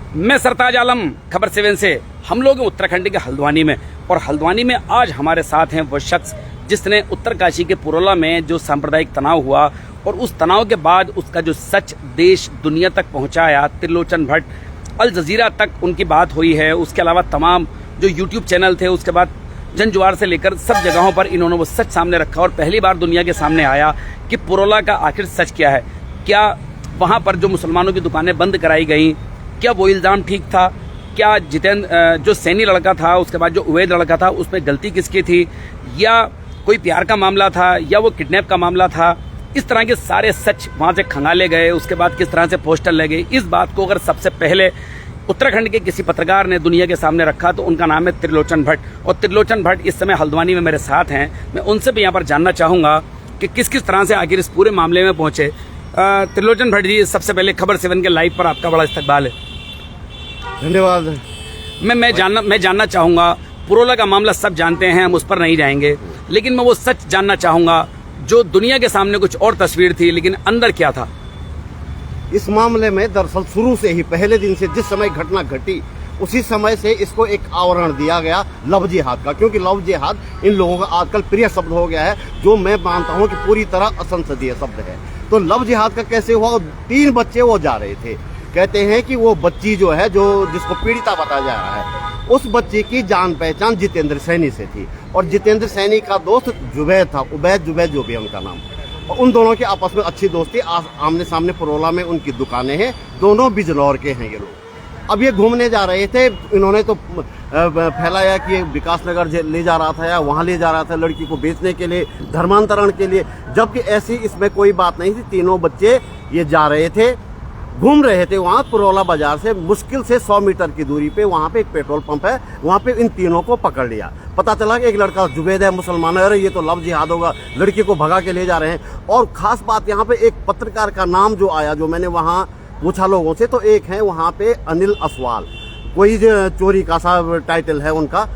मैं सरताज आलम, खबर 7 से। हम लोग हैं उत्तराखंड के हल्द्वानी में, और हल्द्वानी में आज हमारे साथ हैं वो शख्स जिसने उत्तरकाशी के पुरोला में जो सांप्रदायिक तनाव हुआ और उस तनाव के बाद उसका जो सच देश दुनिया तक पहुंचाया, त्रिलोचन भट्ट, अल जजीरा तक उनकी बात हुई है। उसके अलावा तमाम जो यूट्यूब चैनल थे, उसके बाद जनजुआर से लेकर सब जगहों पर इन्होंने वो सच सामने रखा और पहली बार दुनिया के सामने आया कि पुरोला का आखिर सच क्या है। क्या वहाँ पर जो मुसलमानों की दुकानें बंद कराई गई, क्या वो इल्ज़ाम ठीक था? क्या जितेंद्र जो सैनी लड़का था, उसके बाद जो उवैद लड़का था, उसमें गलती किसकी थी? या कोई प्यार का मामला था, या वो किडनैप का मामला था? इस तरह के सारे सच वहाँ से खंगाले गए। उसके बाद किस तरह से पोस्टर लगे, इस बात को अगर सबसे पहले उत्तराखंड के किसी पत्रकार ने दुनिया के सामने रखा तो उनका नाम है त्रिलोचन भट्ट। और त्रिलोचन भट्ट इस समय हल्द्वानी में मेरे साथ हैं। मैं उनसे भी यहाँ पर जानना चाहूँगा कि किस किस तरह से आखिर इस पूरे मामले में पहुँचे। त्रिलोचन भट्ट जी, सबसे पहले खबर 7 के लाइव पर आपका बड़ा इस्तकबाल है। धन्यवाद। मैं जानना चाहूँगा, पुरोला का मामला सब जानते हैं, हम उस पर नहीं जाएंगे, लेकिन मैं वो सच जानना चाहूँगा जो दुनिया के सामने कुछ और तस्वीर थी, लेकिन अंदर क्या था। इस मामले में दरअसल शुरू से ही पहले दिन से जिस समय घटना घटी उसी समय से इसको एक आवरण दिया गया लव जिहाद का, क्योंकि लव जिहाद इन लोगों का आजकल प्रिय शब्द हो गया है, जो मैं मानता हूं कि पूरी तरह असंसदीय शब्द है। तो लव जिहाद का कैसे हुआ? 3 बच्चे वो जा रहे थे। कहते हैं कि वो बच्ची जो है, जो जिसको पीड़िता बताया जा रहा है, उस बच्ची की जान पहचान जितेंद्र सैनी से थी, और जितेंद्र सैनी का दोस्त जुबैद था, जुबैद जो भी है उनका नाम। और उन दोनों की आपस में अच्छी दोस्ती, आमने सामने पुरोला में उनकी दुकानें हैं, दोनों बिजनौर के हैं ये लोग। अब ये घूमने जा रहे थे, इन्होंने तो फैलाया कि विकास नगर ले जा रहा था या वहाँ ले जा रहा था लड़की को बेचने के लिए, धर्मांतरण के लिए, जबकि ऐसी इसमें कोई बात नहीं थी। तीनों बच्चे ये जा रहे थे, घूम रहे थे वहाँ पुरोला बाजार से मुश्किल से 100 मीटर की दूरी पे। वहाँ पे एक पेट्रोल पंप है, वहाँ पे इन तीनों को पकड़ लिया। पता चला कि एक लड़का जुबैद है, मुसलमान है, अरे ये तो लव जिहाद होगा, लड़की को भगा के ले जा रहे हैं। और खास बात यहाँ पे एक पत्रकार का नाम जो आया, जो मैंने वहाँ पूछा लोगों से, तो एक है वहाँ पे अनिल असवाल, कोई चोरी का सा टाइटल है उनका,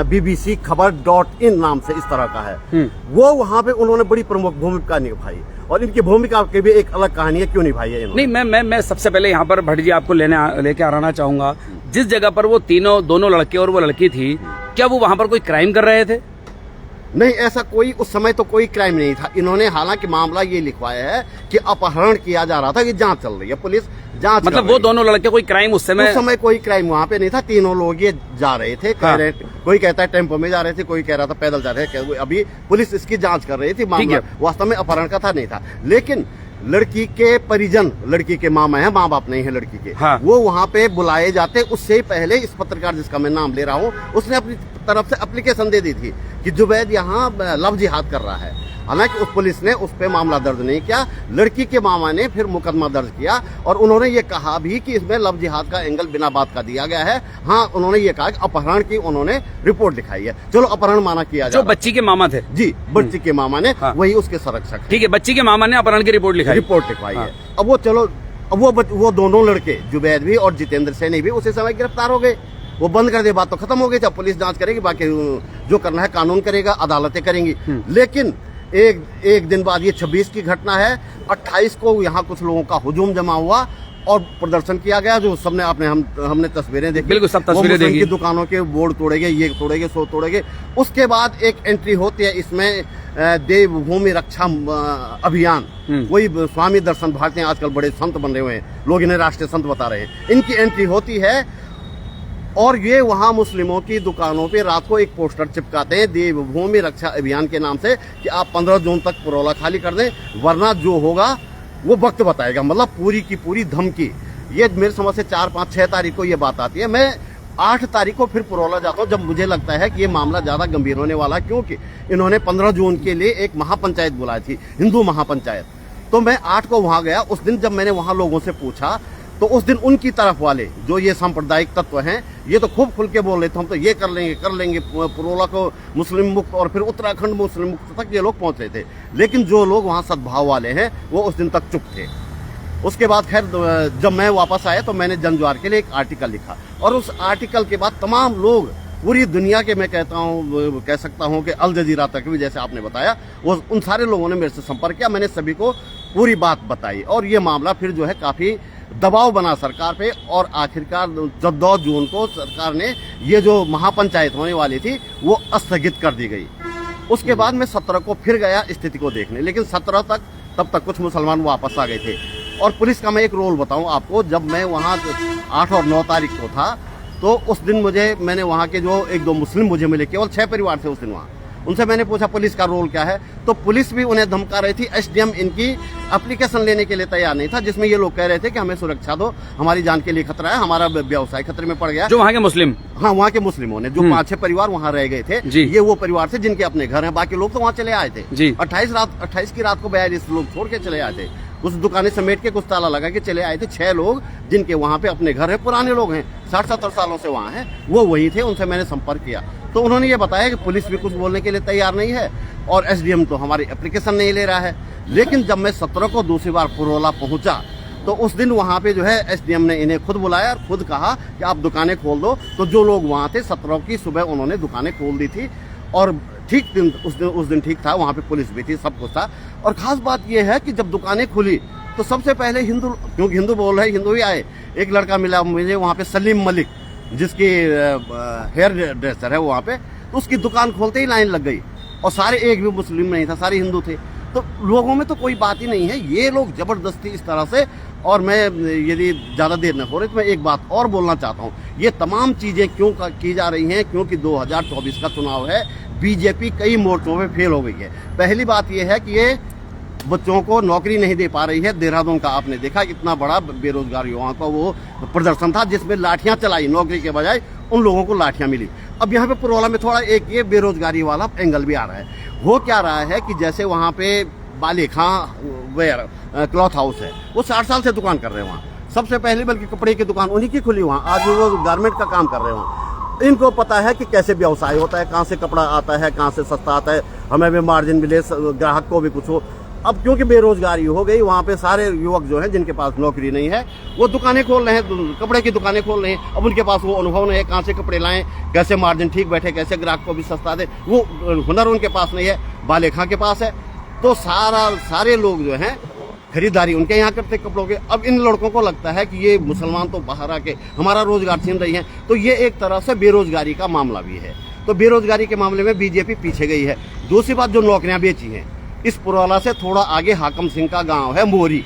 BBC खबर.in नाम से इस तरह का है। वो वहाँ पे उन्होंने बड़ी प्रमुख भूमिका निभाई, और इनकी भूमिका की भी एक अलग कहानी है, क्यों निभाई है इन्होंने। नहीं, मैं सबसे पहले यहाँ पर भट्ट जी आपको लेके आना चाहूंगा। जिस जगह पर वो दोनों लड़के और वो लड़की थी, क्या वो वहाँ पर कोई क्राइम कर रहे थे? नहीं, ऐसा कोई उस समय तो कोई क्राइम नहीं था। इन्होंने हालांकि मामला ये लिखवाया है कि अपहरण किया जा रहा था, कि जांच चल रही है, पुलिस जांच मतलब वो दोनों लड़के कोई क्राइम उस समय कोई क्राइम वहाँ पे नहीं था। तीनों लोग ये जा रहे थे, कोई कहता है टेम्पो में जा रहे थे, कोई कह रहा था पैदल जा रहे थे। अभी पुलिस इसकी जांच कर रही थी। मामला वास्तव में अपहरण का था, नहीं था। लेकिन लड़की के परिजन, लड़की के मामा है, माँ बाप नहीं है लड़की के, वो वहाँ पे बुलाए जाते। उससे पहले इस पत्रकार जिसका मैं नाम ले रहा हूँ, उसने अपनी तरफ से एप्लीकेशन दे दी थी कि जुबैद यहाँ लव जिहाद कर रहा है। हालांकि उस पुलिस ने उस पे मामला दर्ज नहीं किया। लड़की के मामा ने फिर मुकदमा दर्ज किया, और उन्होंने ये कहा भी कि इसमें लव जिहाद का एंगल बिना बात का दिया गया है। हाँ, उन्होंने ये कहा कि अपहरण की उन्होंने रिपोर्ट दिखाई है। चलो, अपहरण माना किया जो बच्ची के मामा थे, जी, बच्ची के मामा ने, वही उसके संरक्षक। ठीक है, बच्ची के मामा ने अपहरण की रिपोर्ट लिखवाई है। अब वो चलो, अब वो दोनों लड़के जुबैद भी और जितेंद्र सैनी भी उसी समय गिरफ्तार हो गए। वो बंद कर दे, बात तो खत्म हो गई। जब पुलिस जांच करेगी, बाकी जो करना है कानून करेगा, अदालतें करेंगी। लेकिन एक दिन बाद, ये 26 की घटना है, 28 को यहाँ कुछ लोगों का हुजूम जमा हुआ और प्रदर्शन किया गया, जो सबने हमने तस्वीरें देखी। बिल्कुल, सब तस्वीरें देखी। दुकानों के बोर्ड तोड़ेंगे, ये तोड़ेंगे, सो तोड़ेंगे। उसके बाद एक एंट्री होती है इसमें, देवभूमि रक्षा अभियान। कोई स्वामी दर्शन भारती आजकल बड़े संत बन रहे हुए हैं, लोग इन्हें राष्ट्रीय संत बता रहे हैं। इनकी एंट्री होती है, और ये वहां मुस्लिमों की दुकानों पे रात को एक पोस्टर चिपकाते हैं देवभूमि रक्षा अभियान के नाम से, कि आप 15 जून तक पुरोला खाली कर दें, वरना जो होगा वो वक्त बताएगा। मतलब पूरी की पूरी धमकी। ये मेरे समझ से 4, 5, 6 तारीख को ये बात आती है। मैं 8 तारीख को फिर पुरोला जाता हूँ, जब मुझे लगता है कि ये मामला ज्यादा गंभीर होने वाला, क्योंकि इन्होंने 15 जून के लिए एक महापंचायत बुलाई थी, हिंदू महापंचायत। तो मैं 8 को वहां गया। उस दिन जब मैंने वहां लोगों से पूछा, तो उस दिन उनकी तरफ वाले जो ये सांप्रदायिक तत्व हैं, ये तो खूब खुल के बोल रहे थे, हम तो ये कर लेंगे पुरोला को मुस्लिम मुक्त, और फिर उत्तराखंड मुस्लिम मुक्त तक ये लोग पहुंच रहे थे। लेकिन जो लोग वहाँ सद्भाव वाले हैं, वो उस दिन तक चुप थे। उसके बाद खैर जब मैं वापस आया, तो मैंने जनजुआर के लिए एक आर्टिकल लिखा, और उस आर्टिकल के बाद तमाम लोग पूरी दुनिया के मैं कहता हूँ, कह सकता हूँ कि अल जजीरा तक भी, जैसे आपने बताया, वो उन सारे लोगों ने मेरे से संपर्क किया। मैंने सभी को पूरी बात बताई और ये मामला फिर जो है काफी दबाव बना सरकार पे, और आखिरकार 14 जून को सरकार ने ये जो महापंचायत होने वाली थी वो स्थगित कर दी गई। उसके बाद मैं 17 को फिर गया स्थिति को देखने, लेकिन 17 तब तक कुछ मुसलमान वापस आ गए थे। और पुलिस का मैं एक रोल बताऊं आपको, जब मैं वहाँ 8 और 9 तारीख को था तो उस दिन मैंने वहाँ के जो 1-2 मुस्लिम मुझे मिले, केवल 6 परिवार थे उस दिन वहाँ। उनसे मैंने पूछा पुलिस का रोल क्या है, तो पुलिस भी उन्हें धमका रही थी। एसडीएम इनकी एप्लीकेशन लेने के लिए तैयार नहीं था, जिसमें ये लोग कह रहे थे कि हमें सुरक्षा दो, हमारी जान के लिए खतरा है, हमारा व्यवसाय खतरे में पड़ गया। जो वहाँ के मुस्लिम, हाँ, वहाँ के मुस्लिमों ने, जो 5-6 परिवार वहाँ रह गए थे, ये वो परिवार थे जिनके अपने घर हैं, बाकी लोग तो वहाँ चले आए थे। 28 की रात को 42 लोग छोड़ के चले आए थे, कुछ दुकानें समेट के, कुछ ताला लगा के चले आए थे। 6 लोग जिनके वहाँ पे अपने घर है, पुराने लोग हैं, 60-70 सालों से वहाँ हैं, वो वही थे। उनसे मैंने संपर्क किया तो उन्होंने ये बताया कि पुलिस भी कुछ बोलने के लिए तैयार नहीं है और एसडीएम तो हमारी एप्लीकेशन नहीं ले रहा है। लेकिन जब मैं 17 को दूसरी बार पुरोला पहुंचा तो उस दिन वहाँ पे जो है एसडीएम ने इन्हें खुद बुलाया और खुद कहा कि आप दुकानें खोल दो। तो जो लोग वहाँ थे 17 की सुबह उन्होंने दुकानें खोल दी थी और ठीक दिन उस दिन ठीक था, वहाँ पे पुलिस भी थी, सब कुछ था। और खास बात यह है कि जब दुकानें खुली तो सबसे पहले हिंदू, क्योंकि हिंदू बोल रहे, हिंदू ही आए। एक लड़का मिला मुझे वहाँ पे, सलीम मलिक, जिसकी हेयर ड्रेसर है वहाँ पे, तो उसकी दुकान खोलते ही लाइन लग गई और सारे, एक भी मुस्लिम नहीं था, सारे हिंदू थे। तो लोगों में तो कोई बात ही नहीं है, ये लोग जबरदस्ती इस तरह से। और मैं, यदि ज़्यादा देर न हो रही तो मैं एक बात और बोलना चाहता हूँ, ये तमाम चीज़ें क्यों की जा रही हैं, क्योंकि 2024 का चुनाव है, बीजेपी कई मोर्चों पे फेल हो गई है। पहली बात यह है कि ये बच्चों को नौकरी नहीं दे पा रही है। देहरादून का आपने देखा, इतना बड़ा बेरोजगार युवाओं का वो प्रदर्शन था जिसमें लाठियां चलाई, नौकरी के बजाय उन लोगों को लाठियां मिली। अब यहाँ पे पुरोला में थोड़ा एक ये बेरोजगारी वाला एंगल भी आ रहा है। हो क्या रहा है कि जैसे वहाँ पे बाली खां वेयर क्लॉथ हाउस है, वो 60 साल से दुकान कर रहे हैं वहाँ। सबसे पहले बल्कि कपड़े की दुकान उन्हीं की खुली वहाँ, आज वो गारमेंट का काम कर रहे हैं वहाँ। इनको पता है कि कैसे व्यवसाय होता है, कहाँ से कपड़ा आता है, कहाँ से सस्ता आता है, हमें भी मार्जिन मिले, ग्राहक को भी कुछ हो। अब क्योंकि बेरोजगारी हो गई, वहाँ पे सारे युवक जो हैं जिनके पास नौकरी नहीं है वो दुकानें खोल रहे हैं, कपड़े की दुकानें खोल रहे हैं। अब उनके पास वो अनुभव नहीं है, कहाँ से कपड़े लाएं, कैसे मार्जिन ठीक बैठे, कैसे ग्राहक को भी सस्ता दे, वो हुनर उनके पास नहीं है, बालेखा के पास है। तो सारे लोग जो हैं खरीदारी उनके यहाँ करते कपड़ों के। अब इन लड़कों को लगता है कि ये मुसलमान तो बाहर आके हमारा रोजगार छीन रही है, तो ये एक तरह से बेरोजगारी का मामला भी है। तो बेरोजगारी के मामले में बीजेपी पीछे गई है। दूसरी बात, जो नौकरियां बेची हैं, इस पुरोला से थोड़ा आगे हाकम सिंह का गांव है मोरी,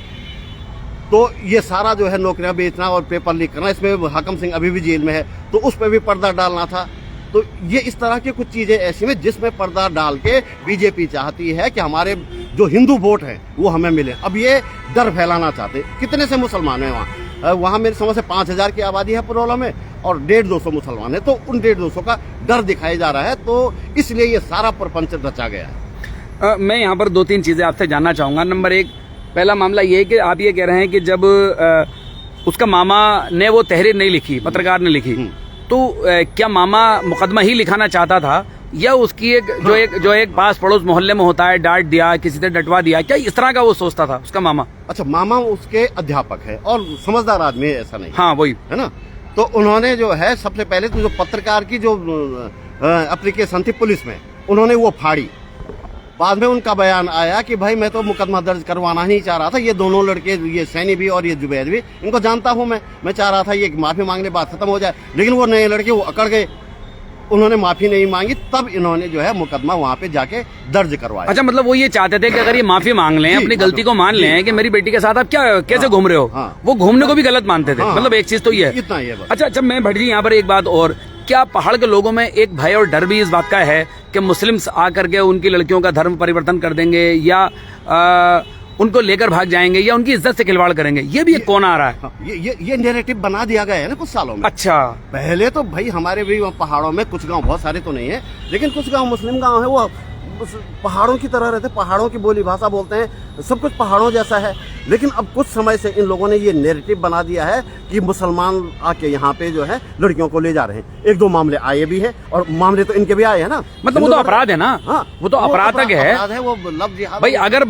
तो ये सारा जो है नौकरियां बेचना और पेपर लीक करना, इसमें हाकम सिंह अभी भी जेल में है, तो उस पर भी पर्दा डालना था। तो ये इस तरह की कुछ चीजें ऐसी में जिसमें पर्दा डाल के बीजेपी चाहती है कि हमारे जो हिंदू वोट है वो हमें मिले। अब ये डर फैलाना चाहते। कितने से मुसलमान हैं वहाँ मेरी समझ से 5000 की आबादी है पुरोला में और 150-200 मुसलमान है, तो उन 150-200 का डर दिखाया जा रहा है, तो इसलिए ये सारा प्रपंच रचा गया है। मैं यहाँ पर 2-3 चीजें आपसे जानना चाहूंगा। नंबर 1, पहला मामला ये है कि आप ये कह रहे हैं कि जब उसका मामा ने वो तहरीर नहीं लिखी, पत्रकार ने लिखी, तो क्या मामा मुकदमा ही लिखाना चाहता था या उसकी जो एक पास पड़ोस मोहल्ले में होता है, डांट दिया, किसी से डटवा दिया, क्या इस तरह का वो सोचता था उसका मामा? अच्छा, मामा उसके अध्यापक है और समझदार आदमी है, ऐसा नहीं। हाँ, वही है ना। तो उन्होंने जो है सबसे पहले तो जो पत्रकार की जो एप्लीकेशन थी पुलिस में, उन्होंने वो फाड़ी। बाद में उनका बयान आया कि भाई मैं तो मुकदमा दर्ज करवाना ही नहीं चाह रहा था, ये दोनों लड़के, ये सैनी भी और ये जुबैर भी, इनको जानता हूं मैं चाह रहा था ये माफी मांगने बात खत्म हो जाए, लेकिन वो नए लड़के वो अकड़ गए, उन्होंने माफी नहीं मांगी, तब इन्होंने जो है मुकदमा वहाँ पे जाके दर्ज करवाया। अच्छा, मतलब वो ये चाहते थे कि अगर ये माफी मांग लें, अपनी गलती को मान लें कि मेरी बेटी के साथ आप कैसे घूम रहे हो, वो घूमने को भी गलत मानते थे। मतलब एक चीज तो ये है, इतना ही है बस। अच्छा, मैं भट्ट जी यहाँ पर एक बात और, क्या पहाड़ के लोगों में एक भय और डर भी इस बात का है कि मुस्लिम्स आकर के उनकी लड़कियों का धर्म परिवर्तन कर देंगे या उनको लेकर भाग जाएंगे या उनकी इज्जत से खिलवाड़ करेंगे? ये भी एक कौन आ रहा है? ये नैरेटिव बना दिया गया है ना कुछ सालों में। अच्छा, पहले तो भाई हमारे भी पहाड़ों में कुछ गांव, बहुत सारे तो नहीं है, लेकिन कुछ गांव मुस्लिम गांव है, वो पहाड़ों की तरह रहते, पहाड़ों की बोली भाषा बोलते हैं, सब कुछ पहाड़ों जैसा है। लेकिन अब कुछ समय से इन लोगों ने ये नैरेटिव बना दिया है कि मुसलमान आके यहाँ पे जो है लड़कियों को ले जा रहे हैं। 1-2 मामले आए भी हैं और मामले तो इनके भी आए हैं ना। मतलब वो तो अपराध है ना। हाँ, वो तो अपराध तक है, वो लव जिहाद। भाई अगर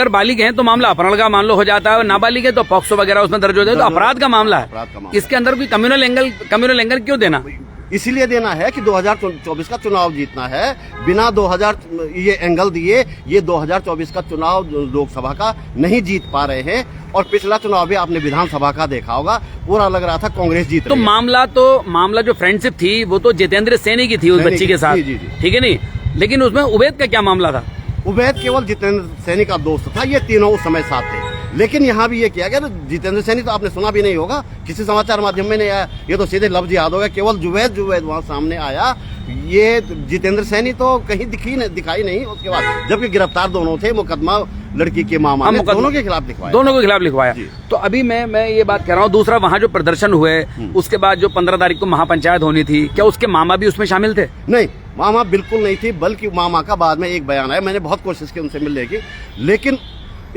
बालिग हैं तो मामला अपहरण का मान लो हो जाता है, और नाबालिग है तो पॉक्सो वगैरह उसमें दर्ज हो जाए, तो अपराध का मामला है। इसके अंदर कोई कम्युनल एंगल क्यों देना? इसीलिए देना है कि 2024 का चुनाव जीतना है। बिना 2000 ये एंगल दिए ये 2024 का चुनाव लोकसभा का नहीं जीत पा रहे हैं। और पिछला चुनाव भी आपने विधानसभा का देखा होगा, पूरा लग रहा था कांग्रेस जीत तो रही है। मामला जो फ्रेंडशिप थी वो तो जितेंद्र सैनी की थी उस बच्ची के साथ, जी। ठीक है नहीं, लेकिन उसमें उबैद का क्या मामला था? उबैद केवल जितेंद्र सैनी का दोस्त था, ये तीनों उस समय साथ थे। लेकिन यहाँ भी ये किया गया, जितेंद्र सैनी तो आपने सुना भी नहीं होगा, किसी समाचार माध्यम में नहीं आया, ये तो सीधे लफ्ज याद हो गया, केवल जुवैद वहां सामने आया। ये जितेंद्र सैनी तो कहीं दिखाई नहीं उसके बाद, जबकि गिरफ्तार दोनों थे। मुकदमा लड़की के मामा ने दोनों के खिलाफ लिखवाया, दोनों के खिलाफ लिखवाया। तो अभी मैं ये बात कह रहा हूँ, दूसरा वहाँ जो प्रदर्शन हुए उसके बाद जो 15 तारीख को महापंचायत होनी थी, क्या उसके मामा भी उसमें शामिल थे? नहीं, मामा बिल्कुल नहीं थी, बल्कि मामा का बाद में एक बयान आया। मैंने बहुत कोशिश की उनसे मिलने की, लेकिन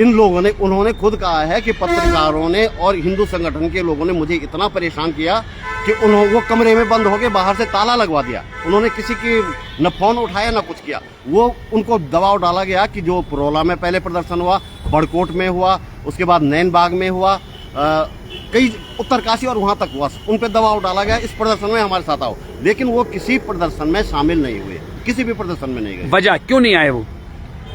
इन लोगों ने, उन्होंने खुद कहा है कि पत्रकारों ने और हिंदू संगठन के लोगों ने मुझे इतना परेशान किया कि उन्होंने वो कमरे में बंद होके बाहर से ताला लगवा दिया। उन्होंने किसी की न फोन उठाया न कुछ किया। वो उनको दबाव डाला गया कि जो पुरोला में पहले प्रदर्शन हुआ, बड़कोट में हुआ, उसके बाद नैन बाग में हुआ, कई उत्तरकाशी और वहां तक हुआ, उन पर दबाव डाला गया इस प्रदर्शन में हमारे साथ आओ। लेकिन वो किसी प्रदर्शन में शामिल नहीं हुए, किसी भी प्रदर्शन में नहीं गए। वजह क्यों नहीं आए वो?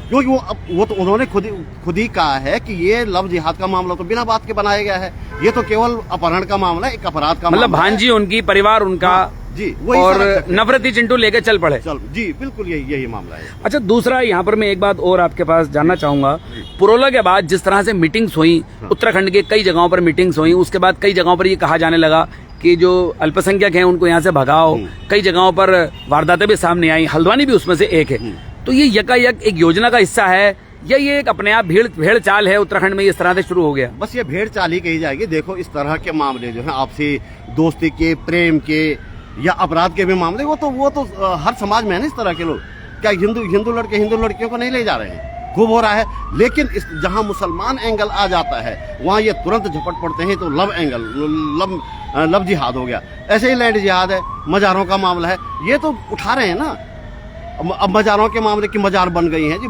क्योंकि वो तो उन्होंने खुद ही कहा है कि ये लव जिहाद का मामला तो बिना बात के बनाया गया है, ये तो केवल अपहरण का मामला है, एक अपराध का मतलब भांजी उनकी, परिवार उनका, जी, और नफरती चिंटू लेके चल पड़े। जी बिल्कुल यही मामला है। अच्छा, दूसरा यहाँ पर मैं एक बात और आपके पास जानना चाहूंगा, पुरोला के बाद जिस तरह से मीटिंग्स हुई, उत्तराखंड के कई जगहों पर मीटिंग्स हुई, उसके बाद कई जगहों पर ये कहा जाने लगा कि जो अल्पसंख्यक हैं उनको यहाँ से भगाओ, कई जगहों पर वारदातें भी सामने आई, हल्द्वानी भी उसमें से एक है। तो ये यकायक एक योजना का हिस्सा है या ये एक अपने आप भेड़ चाल है उत्तराखंड में, इस तरह से शुरू हो गया? बस ये भेड़ चाल ही कही जाएगी। देखो, इस तरह के मामले जो है आपसी दोस्ती के, प्रेम के या अपराध के भी मामले, वो तो हर समाज में है ना इस तरह के लोग। क्या हिंदू लड़के हिंदू लड़कियों को नहीं ले जा रहे हैं? खूब हो रहा है। लेकिन जहां मुसलमान एंगल आ जाता है वहां ये तुरंत झपट पड़ते हैं, तो लव जिहाद हो गया। ऐसे ही लैंड जिहाद है, मजारों का मामला है, ये तो उठा रहे हैं ना। अब मजारों के मामले की मजार बन गई हैं जी।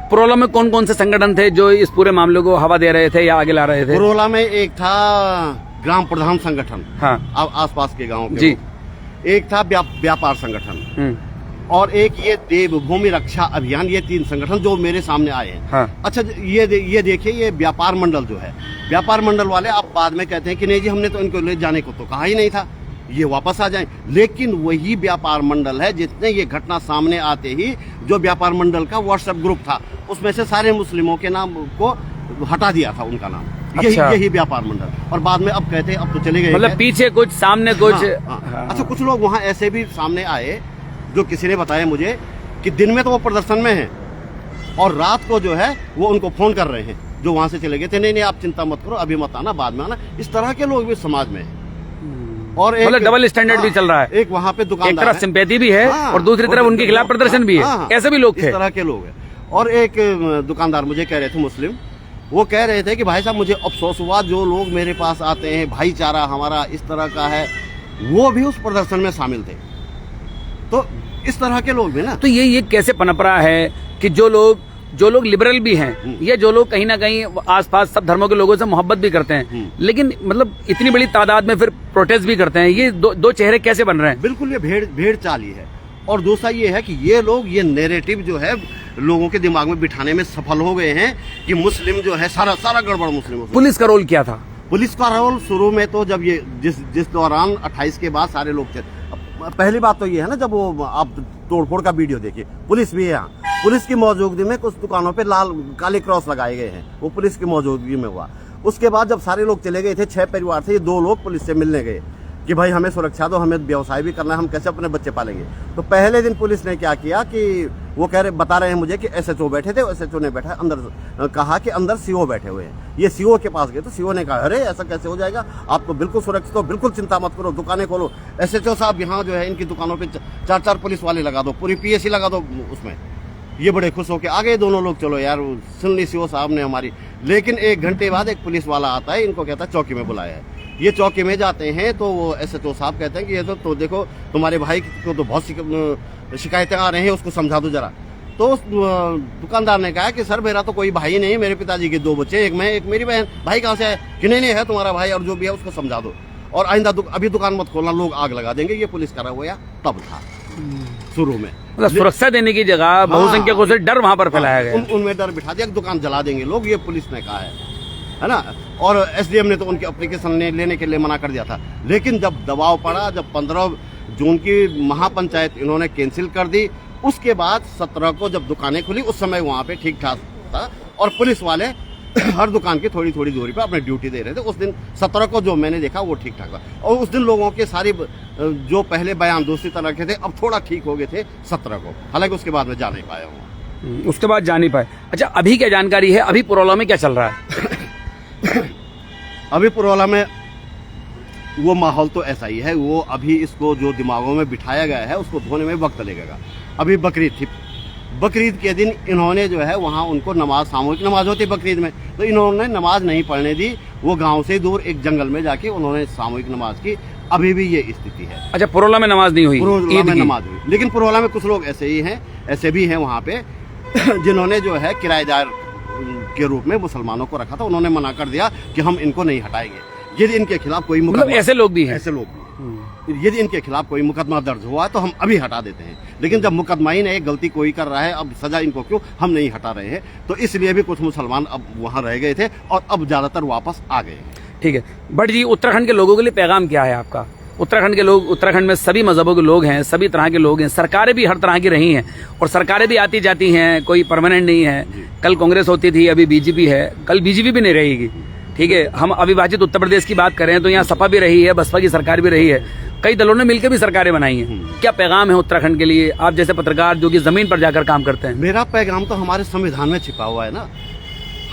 पुरोला में कौन कौन से संगठन थे जो इस पूरे मामले को हवा दे रहे थे या आगे ला रहे थे? पुरोला में एक था ग्राम प्रधान संगठन, हाँ, आसपास के गांवों के जी। एक था व्यापार संगठन, और एक ये देवभूमि रक्षा अभियान। ये 3 संगठन जो मेरे सामने आए हैं। हाँ। अच्छा, ये देखिए, ये व्यापार मंडल जो है, व्यापार मंडल वाले आप बाद में कहते हैं कि नहीं जी, हमने तो इनको ले जाने को तो कहा ही नहीं था, ये वापस आ जाएं। लेकिन वही व्यापार मंडल है जिसने ये घटना सामने आते ही, जो व्यापार मंडल का व्हाट्सएप ग्रुप था, उसमें से सारे मुस्लिमों के नाम को हटा दिया था, उनका नाम। अच्छा। यही व्यापार मंडल। और बाद में अब कहते हैं अब तो चले गए, मतलब पीछे कुछ सामने कुछ। हाँ। अच्छा, कुछ लोग वहाँ ऐसे भी सामने आए जो किसी ने बताया मुझे कि दिन में तो वो प्रदर्शन में है और रात को जो है वो उनको फोन कर रहे हैं जो वहां से चले गए थे, नहीं आप चिंता मत करो, अभी मत आना, बाद में आना। इस तरह के लोग भी समाज में हैं। और एक मतलब डबल स्टैंडर्ड भी चल रहा है। एक वहाँ पे दुकानदार, एक तरफ सिंपैथी भी है और दूसरी तरफ उनके खिलाफ प्रदर्शन भी है। ऐसे भी लोग थे, इस तरह के लोग हैं। और एक दुकानदार मुझे कह रहे थे, मुस्लिम, वो कह रहे थे कि भाई साहब मुझे अफसोस हुआ, जो लोग मेरे पास आते हैं, भाईचारा हमारा इस तरह का है, वो भी उस प्रदर्शन में शामिल थे। तो इस तरह के लोग भी ना। तो ये कैसे पनप रहा है कि जो लोग लिबरल भी हैं, या जो लोग कहीं ना कहीं आसपास सब धर्मों के लोगों से मोहब्बत भी करते हैं, लेकिन मतलब इतनी बड़ी तादाद में फिर प्रोटेस्ट भी करते हैं, ये दो चेहरे कैसे बन रहे हैं? बिल्कुल ये भेड़ चाल ही है। और दूसरा ये है कि ये लोग ये नैरेटिव जो है लोगों के दिमाग में बिठाने में सफल हो गए हैं कि मुस्लिम जो है सारा गड़बड़ मुस्लिम। पुलिस का रोल क्या था? पुलिस का रोल शुरू में तो जब ये जिस दौरान 28 के बाद सारे लोग थे, पहली बात तो ये है ना, जब वो आप तोड़फोड़ का वीडियो देखिए, पुलिस भी है यहाँ। पुलिस की मौजूदगी में कुछ दुकानों पे काले क्रॉस लगाए गए हैं, वो पुलिस की मौजूदगी में हुआ। उसके बाद जब सारे लोग चले गए थे, 6 परिवार थे, ये 2 लोग पुलिस से मिलने गए कि भाई हमें सुरक्षा दो, हमें व्यवसाय भी करना है, हम कैसे अपने बच्चे पालेंगे। तो पहले दिन पुलिस ने क्या किया कि वो बता रहे हैं मुझे कि SHO बैठे थे, SHO ने बैठा अंदर, कहा कि अंदर CO बैठे हुए हैं। ये CO के पास गए तो CO ने कहा अरे ऐसा कैसे हो जाएगा, आप तो बिल्कुल सुरक्षित हो, बिल्कुल चिंता मत करो, दुकानें खोलो। SHO साहब यहाँ जो है इनकी दुकानों पे 4 पुलिस वाले लगा दो, पूरी PSC लगा दो उसमें। ये बड़े खुश होके आगे दोनों लोग, चलो यार सुन ली CO साहब ने हमारी। लेकिन 1 घंटे बाद एक पुलिस वाला आता है, इनको कहता है चौकी में बुलाया है। ये चौकी में जाते हैं तो वो SHO साहब कहते हैं कि ये तो देखो तुम्हारे भाई को तो बहुत शिकायतें आ रही हैं, उसको समझा दो जरा। तो उस दुकानदार ने कहा कि सर मेरा तो कोई भाई नहीं, मेरे पिताजी के 2 बच्चे, एक मैं एक मेरी बहन, भाई कहाँ से है? कि नहीं है तुम्हारा भाई, और जो भी है उसको समझा दो। और आइंदा अभी दुकान मत खोलना, लोग आग लगा देंगे। ये पुलिस करा हुआ तब था शुरू में, मतलब सुरक्षा देने की जगह बहुसंख्यकों से डर वहां पर फैलाया गया। उनमें डर बिठा दिया, दुकान जला देंगे लोग, ये पुलिस ने कहा है ना। और एसडीएम ने तो उनकी एप्लीकेशन लेने के लिए मना कर दिया था। लेकिन जब दबाव पड़ा, जब 15 जून की महापंचायत इन्होंने कैंसिल कर दी, उसके बाद 17 को जब दुकानें खुली, उस समय वहां पे ठीक ठाक था और पुलिस वाले हर दुकान की थोड़ी थोड़ी दूरी पे अपनी ड्यूटी दे रहे थे। उस दिन 17 को जो मैंने देखा वो ठीक ठाक था। और उस दिन लोगों के सारे जो पहले बयान दूसरी तरह के थे, अब थोड़ा ठीक हो गए थे 17 को। हालांकि उसके बाद में जा नहीं पाया हूँ। उसके बाद जा नहीं पाए। अच्छा, अभी क्या जानकारी है? अभी पुरौला में क्या चल रहा है? अभी पुरौला में वो माहौल तो ऐसा ही है। वो अभी इसको जो दिमागों में बिठाया गया है उसको धोने में वक्त लगेगा। अभी बकरीद थी, बकरीद के दिन इन्होंने जो है वहाँ उनको नमाज, सामूहिक नमाज होती बकरीद में, तो इन्होंने नमाज नहीं पढ़ने दी। वो गांव से दूर एक जंगल में जाके उन्होंने सामूहिक नमाज की। अभी भी ये स्थिति है। अच्छा, पुरौला में नमाज नहीं हुई? पुरौला में नमाज हुई, लेकिन पुरौला में कुछ लोग ऐसे ही हैं, ऐसे भी हैं वहाँ पे जिन्होंने जो है किराएदार के रूप में मुसलमानों को रखा था। उन्होंने मना कर दिया कि हम इनको नहीं हटाएंगे। यदि इनके खिलाफ कोई मुकदमा, ऐसे लोग भी हैं, ऐसे लोग भी, यदि इनके खिलाफ कोई मुकदमा दर्ज हुआ तो हम अभी हटा देते हैं। लेकिन जब मुकदमा ही नहीं, गलती कोई कर रहा है, अब सजा इनको क्यों, हम नहीं हटा रहे हैं। तो इसलिए भी कुछ मुसलमान अब वहाँ रह गए थे और अब ज्यादातर वापस आ गए। ठीक है भट्ट जी, उत्तराखंड के लोगों के लिए पैगाम क्या है आपका? उत्तराखंड के लोग, उत्तराखंड में सभी मजहबों के लोग हैं, सभी तरह के लोग हैं, सरकारें भी हर तरह की रही हैं और सरकारें भी आती जाती हैं, कोई परमानेंट नहीं है। कल कांग्रेस होती थी, अभी बीजेपी है, कल बीजेपी भी नहीं रहेगी। ठीक है, हम अविभाजित उत्तर प्रदेश की बात करें तो यहाँ सपा भी रही है, बसपा की सरकार भी रही है, कई दलों ने मिलकर भी सरकारें बनाई हैं। क्या पैगाम है उत्तराखंड के लिए, आप जैसे पत्रकार जो कि जमीन पर जाकर काम करते हैं? मेरा पैगाम तो हमारे संविधान में छिपा हुआ है ना।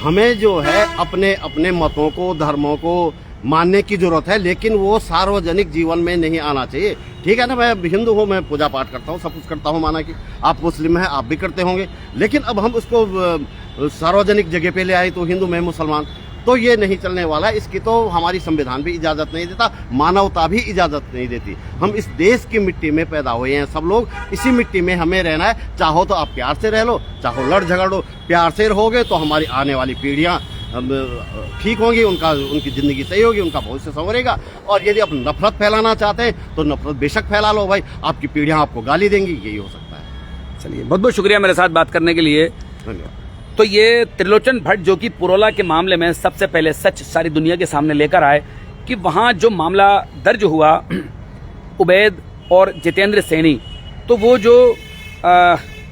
हमें जो है अपने अपने मतों को, धर्मों को मानने की जरूरत है, लेकिन वो सार्वजनिक जीवन में नहीं आना चाहिए। ठीक है ना, मैं हिंदू हूँ, मैं पूजा पाठ करता हूँ, सब कुछ करता हूँ, माना कि आप मुस्लिम हैं, आप भी करते होंगे। लेकिन अब हम उसको सार्वजनिक जगह पे ले आए तो हिंदू, मैं मुसलमान, तो ये नहीं चलने वाला। इसकी तो हमारी संविधान भी इजाजत नहीं देता, मानवता भी इजाजत नहीं देती। हम इस देश की मिट्टी में पैदा हुए हैं, सब लोग इसी मिट्टी में हमें रहना है। चाहो तो आप प्यार से रह लो, चाहो लड़ झगड़ लो। प्यार से रहोगे तो हमारी आने वाली पीढ़ियां ठीक होंगी, उनकी जिंदगी सही होगी, उनका भविष्य संवरेगा। और यदि आप नफरत फैलाना चाहते हैं तो नफरत बेशक फैला लो भाई, आपकी पीढ़ियां आपको गाली देंगी, यही हो सकता है। चलिए, बहुत बहुत शुक्रिया मेरे साथ बात करने के लिए। धन्यवाद। तो ये त्रिलोचन भट्ट जो कि पुरौला के मामले में सबसे पहले सच सारी दुनिया के सामने लेकर आए कि वहाँ जो मामला दर्ज हुआ उबैद और जितेंद्र सैनी, तो वो जो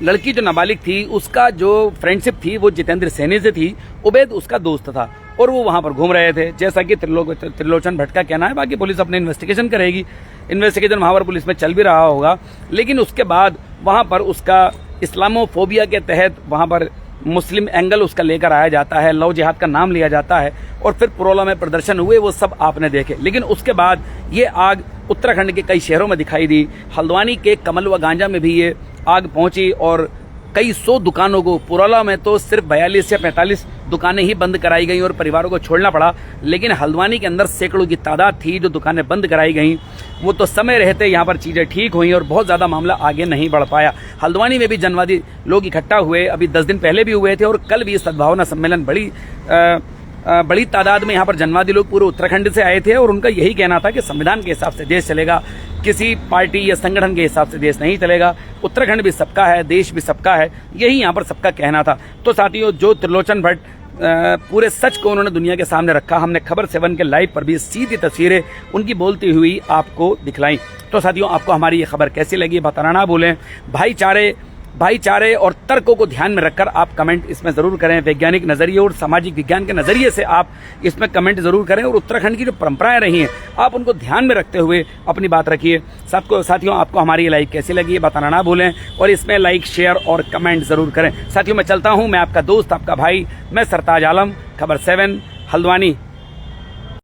लड़की जो नाबालिग थी उसका जो फ्रेंडशिप थी वो जितेंद्र सैनी से थी, उबैद उसका दोस्त था और वो वहाँ पर घूम रहे थे, जैसा कि त्रिलोचन भट्ट का कहना है। बाकी पुलिस अपने इन्वेस्टिगेशन करेगी, इन्वेस्टिगेशन वहाँ पर पुलिस में चल भी रहा होगा। लेकिन उसके बाद वहाँ पर उसका इस्लामोफोबिया के तहत वहाँ पर मुस्लिम एंगल उसका लेकर आया जाता है, लव जिहाद का नाम लिया जाता है और फिर पुरौला में प्रदर्शन हुए, वो सब आपने देखे। लेकिन उसके बाद ये आग उत्तराखंड के कई शहरों में दिखाई दी। हल्द्वानी के कमल व गांजा में भी ये आग पहुंची और कई 100 दुकानों को, पुरौला में तो सिर्फ 42 या 45 दुकानें ही बंद कराई गई और परिवारों को छोड़ना पड़ा। लेकिन हल्द्वानी के अंदर सैकड़ों की तादाद थी जो दुकानें बंद कराई गई। वो तो समय रहते यहाँ पर चीज़ें ठीक हुई और बहुत ज़्यादा मामला आगे नहीं बढ़ पाया। हल्द्वानी में भी जनवादी लोग इकट्ठा हुए, अभी 10 दिन पहले भी हुए थे और कल भी सद्भावना सम्मेलन बड़ी तादाद में यहाँ पर जनवादी लोग पूरे उत्तराखंड से आए थे और उनका यही कहना था कि संविधान के हिसाब से देश चलेगा, किसी पार्टी या संगठन के हिसाब से देश नहीं चलेगा। उत्तराखंड भी सबका है, देश भी सबका है, यही यहाँ पर सबका कहना था। तो साथियों, जो त्रिलोचन भट्ट पूरे सच को उन्होंने दुनिया के सामने रखा, हमने खबर 7 के लाइव पर भी सीधी तस्वीरें उनकी बोलती हुई आपको दिखलाई। तो साथियों, आपको हमारी ये खबर कैसी लगी बताना ना भूलें। भाईचारे और तर्कों को ध्यान में रखकर आप कमेंट इसमें जरूर करें। वैज्ञानिक नजरिए और सामाजिक विज्ञान के नजरिए से आप इसमें कमेंट जरूर करें और उत्तराखंड की जो परंपराएं रही हैं आप उनको ध्यान में रखते हुए अपनी बात रखिए। साथियों, आपको हमारी ये लाइव कैसी लगी बताना ना भूलें और इसमें लाइक, शेयर और कमेंट जरूर करें। साथियों, मैं चलता हूँ, मैं आपका दोस्त, आपका भाई, मैं सरताज आलम, खबर 7 हल्द्वानी।